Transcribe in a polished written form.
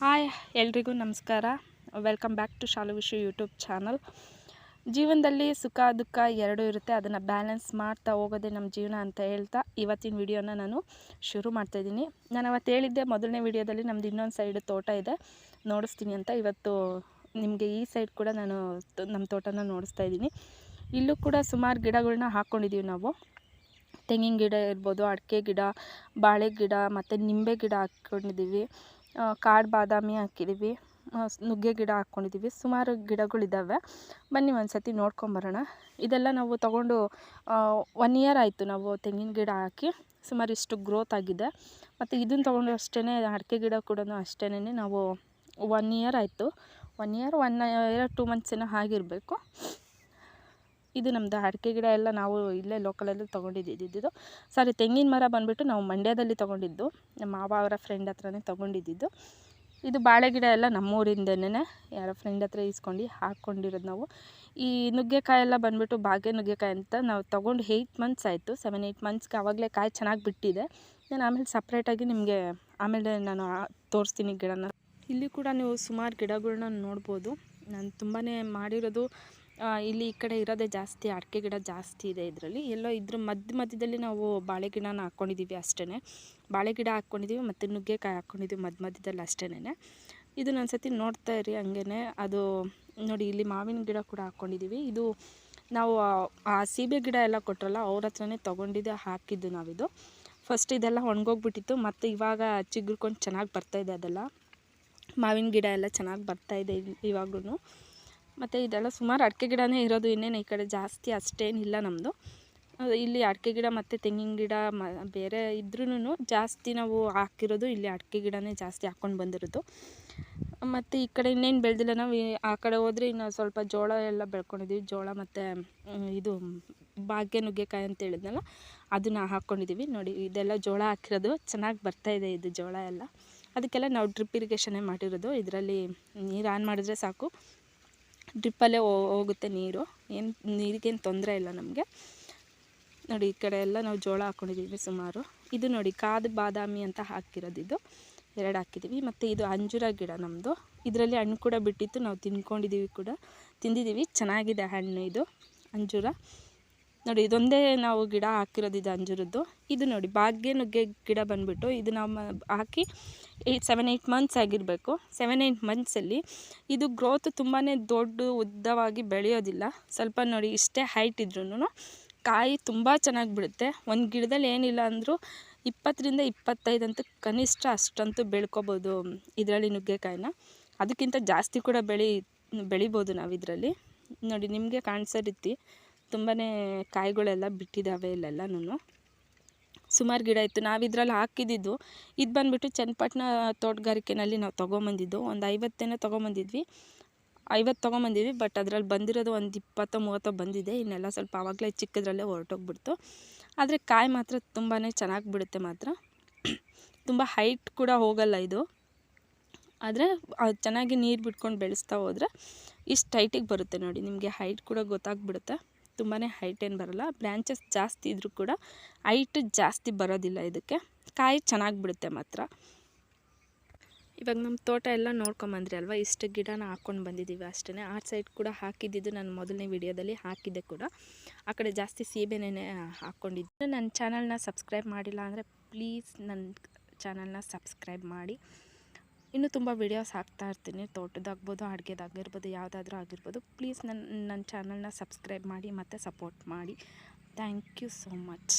Hi ಎಲ್ರಿಗೂ ನಮಸ್ಕಾರ. Welcome back to Shalu Vishu YouTube channel. ಜೀವನದಲ್ಲಿ ಸುಖ ದುಃಖ ಎರಡೂ ಇರುತ್ತೆ, ಅದನ್ನು ಬ್ಯಾಲೆನ್ಸ್ ಮಾಡ್ತಾ ಹೋಗೋದೇ ನಮ್ಮ ಜೀವನ ಅಂತ ಹೇಳ್ತಾ ಇವತ್ತಿನ ವಿಡಿಯೋನ ನಾನು ಶುರು ಮಾಡ್ತಾಯಿದ್ದೀನಿ. ನಾನು ಅವತ್ತು ಹೇಳಿದ್ದೆ ಮೊದಲನೇ ವಿಡಿಯೋದಲ್ಲಿ ನಮ್ಮದು ಇನ್ನೊಂದು ಸೈಡ್ ತೋಟ ಇದೆ ನೋಡಿಸ್ತೀನಿ ಅಂತ. ಇವತ್ತು ನಿಮಗೆ ಈ ಸೈಡ್ ಕೂಡ ನಾನು ನಮ್ಮ ತೋಟನ ನೋಡಿಸ್ತಾ ಇದ್ದೀನಿ. ಇಲ್ಲೂ ಕೂಡ ಸುಮಾರು ಗಿಡಗಳನ್ನ ಹಾಕ್ಕೊಂಡಿದ್ದೀವಿ ನಾವು. ತೆಂಗಿನ ಗಿಡ ಇರ್ಬೋದು, ಅಡಿಕೆ ಗಿಡ, ಬಾಳೆ ಗಿಡ ಮತ್ತು ನಿಂಬೆ ಗಿಡ ಹಾಕ್ಕೊಂಡಿದ್ದೀವಿ. ಕಾಡು ಬಾದಾಮಿ ಹಾಕಿದ್ದೀವಿ, ನುಗ್ಗೆ ಗಿಡ ಹಾಕ್ಕೊಂಡಿದ್ದೀವಿ. ಸುಮಾರು ಗಿಡಗಳಿದ್ದಾವೆ. ಬನ್ನಿ ಒಂದು ಸತಿ ನೋಡ್ಕೊಂಬರೋಣ. ಇದೆಲ್ಲ ನಾವು ತೊಗೊಂಡು 1 ಇಯರ್ ಆಯಿತು ನಾವು ತೆಂಗಿನ ಗಿಡ ಹಾಕಿ. ಸುಮಾರು ಇಷ್ಟು ಗ್ರೋತ್ ಆಗಿದೆ. ಮತ್ತು ಇದನ್ನು ತೊಗೊಂಡು ಅಷ್ಟೇ, ಅಡಿಕೆ ಗಿಡ ಕೂಡ ಅಷ್ಟೇ ನಾವು 1 ಇಯರ್ ಆಯಿತು. 1 ಇಯರ್ 2 ಮಂತ್ಸ್ ಏನೋ ಆಗಿರಬೇಕು. ಇದು ನಮ್ಮದು ಅಡಿಕೆ ಗಿಡ ಎಲ್ಲ ನಾವು ಇಲ್ಲೇ ಲೋಕಲಲ್ಲಿ ತೊಗೊಂಡಿದ್ದು. ಸಾರಿ, ತೆಂಗಿನ ಮರ ಬಂದುಬಿಟ್ಟು ನಾವು ಮಂಡ್ಯದಲ್ಲಿ ತೊಗೊಂಡಿದ್ದು, ನಮ್ಮ ಮಾವ ಅವರ ಫ್ರೆಂಡ್ ಹತ್ರನೇ ತೊಗೊಂಡಿದ್ದು. ಇದು ಬಾಳೆ ಗಿಡ ಎಲ್ಲ ನಮ್ಮೂರಿಂದನೇ ಯಾರೋ ಫ್ರೆಂಡ್ ಹತ್ರ ಇಸ್ಕೊಂಡು ಹಾಕ್ಕೊಂಡಿರೋದು ನಾವು. ಈ ನುಗ್ಗೆಕಾಯಿ ಎಲ್ಲ ಬಂದುಬಿಟ್ಟು ಭಾಗ್ಯ ನುಗ್ಗೆಕಾಯಿ ಅಂತ ನಾವು ತೊಗೊಂಡು 8 ಮಂತ್ಸ್ ಆಯಿತು. 7-8 ಮಂತ್ಸ್ಗೆ ಆವಾಗಲೇ ಕಾಯಿ ಚೆನ್ನಾಗಿ ಬಿಟ್ಟಿದೆ. ನಾನು ಆಮೇಲೆ ಸಪ್ರೇಟಾಗಿ ನಿಮಗೆ ಆಮೇಲೆ ನಾನು ತೋರಿಸ್ತೀನಿ ಗಿಡನ. ಇಲ್ಲಿ ಕೂಡ ನೀವು ಸುಮಾರು ಗಿಡಗಳನ್ನ ನೋಡ್ಬೋದು. ನಾನು ತುಂಬಾ ಮಾಡಿರೋದು ಇಲ್ಲಿ ಈ ಕಡೆ ಇರೋದೇ ಜಾಸ್ತಿ, ಅಡಿಕೆ ಗಿಡ ಜಾಸ್ತಿ ಇದೆ ಇದರಲ್ಲಿ. ಎಲ್ಲೋ ಇದ್ರ ಮಧ್ಯದಲ್ಲಿ ನಾವು ಬಾಳೆ ಗಿಡನ ಹಾಕ್ಕೊಂಡಿದ್ದೀವಿ ಅಷ್ಟೇ. ಬಾಳೆ ಗಿಡ ಹಾಕ್ಕೊಂಡಿದ್ದೀವಿ ಮತ್ತು ನುಗ್ಗೆಕಾಯಿ ಹಾಕ್ಕೊಂಡಿದ್ದೀವಿ ಮಧ್ಯದಲ್ಲಿ ಅಷ್ಟೇ. ಇದನ್ನ ಒಂದು ಸತಿ ನೋಡ್ತಾ ಇರಿ ಹಂಗೇ. ಅದು ನೋಡಿ, ಇಲ್ಲಿ ಮಾವಿನ ಗಿಡ ಕೂಡ ಹಾಕ್ಕೊಂಡಿದ್ದೀವಿ. ಇದು ನಾವು ಆ ಸೀಬೆ ಗಿಡ ಎಲ್ಲ ಕೊಟ್ಟರಲ್ಲ ಅವ್ರ ಹತ್ರನೇ ತೊಗೊಂಡಿದ್ದೆ, ಹಾಕಿದ್ದು ನಾವಿದು. ಫಸ್ಟ್ ಇದೆಲ್ಲ ಒಣಗೋಗ್ಬಿಟ್ಟಿತ್ತು, ಮತ್ತು ಇವಾಗ ಚಿಗುರ್ಕೊಂಡು ಚೆನ್ನಾಗಿ ಬರ್ತಾಯಿದೆ. ಅದೆಲ್ಲ ಮಾವಿನ ಗಿಡ ಎಲ್ಲ ಚೆನ್ನಾಗಿ ಬರ್ತಾಯಿದೆ ಇವಾಗೂ. ಮತ್ತು ಇದೆಲ್ಲ ಸುಮಾರು ಅಡಿಕೆ ಗಿಡನೇ ಇರೋದು, ಇನ್ನೇನು ಈ ಕಡೆ ಜಾಸ್ತಿ ಅಷ್ಟೇನಿಲ್ಲ ನಮ್ಮದು. ಇಲ್ಲಿ ಅಡಿಕೆ ಗಿಡ ಮತ್ತು ತೆಂಗಿನ ಗಿಡ ಬೇರೆ ಇದ್ರೂ ಜಾಸ್ತಿ ನಾವು ಹಾಕಿರೋದು ಇಲ್ಲಿ ಅಡಿಕೆ ಗಿಡನೇ ಜಾಸ್ತಿ ಹಾಕ್ಕೊಂಡು ಬಂದಿರೋದು. ಮತ್ತು ಈ ಕಡೆ ಇನ್ನೇನು ಬೆಳೆದಿಲ್ಲ ನಾವು. ಆ ಕಡೆ ಹೋದರೆ ಇನ್ನು ಸ್ವಲ್ಪ ಜೋಳ ಎಲ್ಲ ಬೆಳ್ಕೊಂಡಿದ್ದೀವಿ. ಜೋಳ ಮತ್ತು ಇದು ಭಾಗ್ಯ ನುಗ್ಗೆಕಾಯಿ ಅಂತ ಹೇಳಿದ್ನಲ್ಲ, ಅದನ್ನು ಹಾಕ್ಕೊಂಡಿದ್ದೀವಿ. ನೋಡಿ, ಇದೆಲ್ಲ ಜೋಳ ಹಾಕಿರೋದು ಚೆನ್ನಾಗಿ ಬರ್ತಾಯಿದೆ. ಇದು ಜೋಳ ಎಲ್ಲ ಅದಕ್ಕೆಲ್ಲ ನಾವು ಡ್ರಿಪ್ ಇರಿಗೇಷನ್ನೇ ಮಾಡಿರೋದು. ಇದರಲ್ಲಿ ನೀರು ಆನ್ ಮಾಡಿದ್ರೆ ಸಾಕು, ಡ್ರಿಪ್ಪಲ್ಲೇ ಹೋಗುತ್ತೆ ನೀರು. ನೀರಿಗೇನು ತೊಂದರೆ ಇಲ್ಲ ನಮಗೆ. ನೋಡಿ, ಈ ಕಡೆ ಎಲ್ಲ ನಾವು ಜೋಳ ಹಾಕ್ಕೊಂಡಿದ್ದೀವಿ ಸುಮಾರು. ಇದು ನೋಡಿ, ಕಾಡು ಬಾದಾಮಿ ಅಂತ ಹಾಕಿರೋದು. ಇದು 2 ಹಾಕಿದ್ದೀವಿ. ಮತ್ತು ಇದು ಅಂಜೂರ ಗಿಡ ನಮ್ಮದು. ಇದರಲ್ಲಿ ಹಣ್ಣು ಕೂಡ ಬಿಟ್ಟಿತ್ತು, ನಾವು ತಿಂದಿದ್ದೀವಿ. ಚೆನ್ನಾಗಿದೆ ಹಣ್ಣು ಇದು ಅಂಜೂರ. ನೋಡಿ, ಇದೊಂದೇ ನಾವು ಗಿಡ ಹಾಕಿರೋದು, ಇದು ಅಂಜೂರದ್ದು. ಇದು ನೋಡಿ, ಭಾಗ್ಯ ನುಗ್ಗೆ ಗಿಡ ಬಂದುಬಿಟ್ಟು ಇದು ನಾವು ಹಾಕಿ 7-8 ಮಂತ್ಸ್ ಆಗಿರಬೇಕು. 7-8 ಮಂತ್ಸಲ್ಲಿ ಇದು ಗ್ರೋತ್ ತುಂಬಾ ದೊಡ್ಡ ಉದ್ದವಾಗಿ ಬೆಳೆಯೋದಿಲ್ಲ. ಸ್ವಲ್ಪ ನೋಡಿ, ಇಷ್ಟೇ ಹೈಟ್ ಇದ್ರೂ ಕಾಯಿ ತುಂಬ ಚೆನ್ನಾಗಿ ಬಿಡುತ್ತೆ. ಒಂದು ಗಿಡದಲ್ಲಿ ಏನಿಲ್ಲ ಅಂದರೂ 20-25 ಅಂತೂ ಕನಿಷ್ಠ ಅಷ್ಟಂತೂ ಬೆಳ್ಕೊಬೋದು ಇದರಲ್ಲಿ ನುಗ್ಗೆಕಾಯಿನ. ಅದಕ್ಕಿಂತ ಜಾಸ್ತಿ ಕೂಡ ಬೆಳಿಬೋದು ನಾವು ಇದರಲ್ಲಿ. ನೋಡಿ, ನಿಮಗೆ ಕಾಣಿಸೋ ರೀತಿ ತುಂಬಾ ಕಾಯಿಗಳೆಲ್ಲ ಬಿಟ್ಟಿದ್ದಾವೆ ಇಲ್ಲೆಲ್ಲನೂ. ಸುಮಾರು ಗಿಡ ಇತ್ತು. ನಾವು ಇದರಲ್ಲಿ ಹಾಕಿದ್ದು ಇದು ಬಂದುಬಿಟ್ಟು ಚನ್ನಪಟ್ಟಣ ತೋಟಗಾರಿಕೆಯಲ್ಲಿ ನಾವು ತೊಗೊಂಬಂದಿದ್ದು. ಒಂದು 50 ತೊಗೊಂಬಂದಿದ್ವಿ. 50 ತೊಗೊಂಬಂದಿದ್ವಿ. ಬಟ್ ಅದರಲ್ಲಿ ಬಂದಿರೋದು ಒಂದು 20-30 ಬಂದಿದೆ. ಇನ್ನೆಲ್ಲ ಸ್ವಲ್ಪ ಆವಾಗಲೇ ಚಿಕ್ಕದ್ರಲ್ಲೇ ಹೊರಟೋಗ್ಬಿಡ್ತು. ಆದರೆ ಕಾಯಿ ಮಾತ್ರ ತುಂಬಾ ಚೆನ್ನಾಗಿ ಬಿಡುತ್ತೆ ಮಾತ್ರ. ತುಂಬ ಹೈಟ್ ಕೂಡ ಹೋಗಲ್ಲ ಇದು. ಆದರೆ ಚೆನ್ನಾಗಿ ನೀರು ಬಿಟ್ಕೊಂಡು ಬೆಳೆಸ್ತಾ ಹೋದರೆ ಇಷ್ಟು ಹೈಟಿಗೆ ಬರುತ್ತೆ. ನೋಡಿ, ನಿಮಗೆ ಹೈಟ್ ಕೂಡ ಗೊತ್ತಾಗ್ಬಿಡುತ್ತೆ. ತುಂಬಾ ಹೈಟ್ ಏನು ಬರೋಲ್ಲ. ಬ್ರ್ಯಾಂಚಸ್ ಜಾಸ್ತಿ ಇದ್ದರೂ ಕೂಡ ಹೈಟ್ ಜಾಸ್ತಿ ಬರೋದಿಲ್ಲ ಇದಕ್ಕೆ. ಕಾಯಿ ಚೆನ್ನಾಗಿ ಬಿಡುತ್ತೆ ಮಾತ್ರ. ಇವಾಗ ನಮ್ಮ ತೋಟ ಎಲ್ಲ ನೋಡ್ಕೊಂಬಂದ್ರಿ ಅಲ್ವಾ. ಇಷ್ಟು ಗಿಡನ ಹಾಕ್ಕೊಂಡು ಬಂದಿದ್ದೀವಿ ಅಷ್ಟೇ. ಆ ಸೈಡ್ ಕೂಡ ಹಾಕಿದ್ದು ನಾನು ಮೊದಲನೇ ವಿಡಿಯೋದಲ್ಲಿ ಹಾಕಿದ್ದೆ ಕೂಡ. ಆ ಕಡೆ ಜಾಸ್ತಿ ಸೀಬೆನೇ ಹಾಕ್ಕೊಂಡಿದ್ದು. ನನ್ನ ಚಾನಲ್ನ ಸಬ್ಸ್ಕ್ರೈಬ್ ಮಾಡಿಲ್ಲ ಅಂದರೆ ಪ್ಲೀಸ್ ನನ್ನ ಚಾನಲ್ನ ಸಬ್ಸ್ಕ್ರೈಬ್ ಮಾಡಿ. ಇನ್ನೂ ತುಂಬ ವೀಡಿಯೋಸ್ ಹಾಕ್ತಾ ಇರ್ತೀನಿ, ತೋಟದಾಗ್ಬೋದು, ಅಡುಗೆದಾಗಿರ್ಬೋದು, ಯಾವುದಾದ್ರೂ ಆಗಿರ್ಬೋದು. ಪ್ಲೀಸ್ ನನ್ನ ಚಾನಲ್ನ ಸಬ್ಸ್ಕ್ರೈಬ್ ಮಾಡಿ ಮತ್ತು ಸಪೋರ್ಟ್ ಮಾಡಿ. Thank you so much.